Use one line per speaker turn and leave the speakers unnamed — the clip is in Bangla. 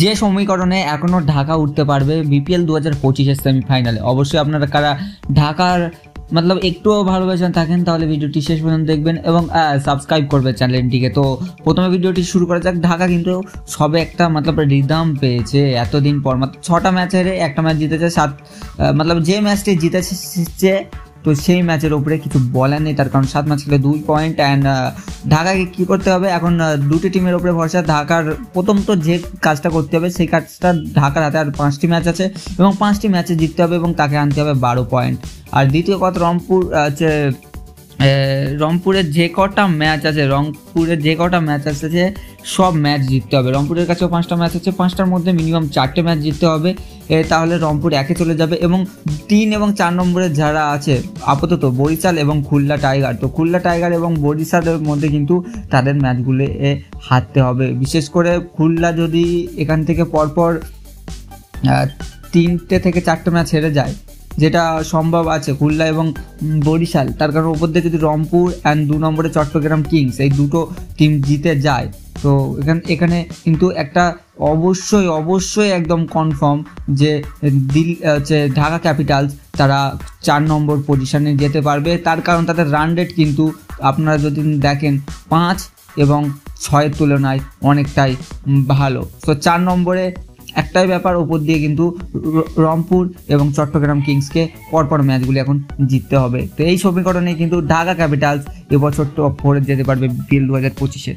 যে সমীকরণে এখনও ঢাকা উঠতে পারবে বিপিএল 2025-এর সেমিফাইনালে। অবশ্যই আপনারা কারা ঢাকার মতলব একটুও ভালোবাসেন থাকেন তাহলে ভিডিওটি শেষ পর্যন্ত দেখবেন এবং সাবস্ক্রাইব করবে চ্যানেলটিকে। তো প্রথমে ভিডিওটি শুরু করা যাক। ঢাকা কিন্তু সবে একটা মতলব রিদম পেয়েছে এতদিন পর, মাত্র 6টা ম্যাচ হেরে একটা ম্যাচ জিতেছে, মতলব যে ম্যাচটি জিতেছে তো সেই ম্যাচের উপরে কিছু বলার নেই, তার কারণ 7 ম্যাচ খেলে 2 পয়েন্ট। অ্যান্ড ঢাকাকে কী করতে হবে এখন, দুটি টিমের উপরে ভরসা। ঢাকার প্রথম তো যে কাজটা করতে হবে সেই কাজটা, ঢাকার হাতে আর 5টি ম্যাচ আছে এবং 5টি ম্যাচে জিততে হবে এবং তাকে আনতে হবে 12 পয়েন্ট। আর দ্বিতীয় কথা, রংপুরের যে কটা ম্যাচ আছে সব ম্যাচ জিততে হবে। রংপুরের কাছেও 5টা ম্যাচ আছে, 5টার মধ্যে মিনিমাম 4টে ম্যাচ জিততে হবে, তাহলে রংপুর 1-এ চলে যাবে। এবং 3 এবং 4 নম্বরে যারা আছে আপাতত বরিশাল এবং খুলনা টাইগার, তো খুলনা টাইগার এবং বরিশালের মধ্যে কিন্তু তাদের ম্যাচগুলো হারতে হবে। বিশেষ করে খুলনা যদি এখান থেকে পরপর 3টে থেকে 4টে ম্যাচ হেরে যায়, যেটা সম্ভব আছে খুলনা এবং বরিশাল, তার কারণ উপর দিয়ে যদি রংপুর অ্যান্ড 2 নম্বরে চট্টগ্রাম কিংস, এই দুটো টিম জিতে যায়, তো এখানে কিন্তু একটা অবশ্যই একদম কনফার্ম যে ঢাকা ক্যাপিটালস তারা 4 নম্বর পজিশনে যেতে পারবে। তার কারণ তাদের রান রেট কিন্তু আপনারা যদি দেখেন 5 এবং 6-এর তুলনায় অনেকটাই ভালো। তো 4 নম্বরে একটাই ব্যাপার, ওপর দিয়ে কিন্তু রংপুর এবং চট্টগ্রাম কিংসকে পরপর ম্যাচগুলি এখন জিততে হবে। তো এই সমীকরণে কিন্তু ঢাকা ক্যাপিটালস এবছর টপ 4-এ যেতে পারবে বিপিএল 2025-এর।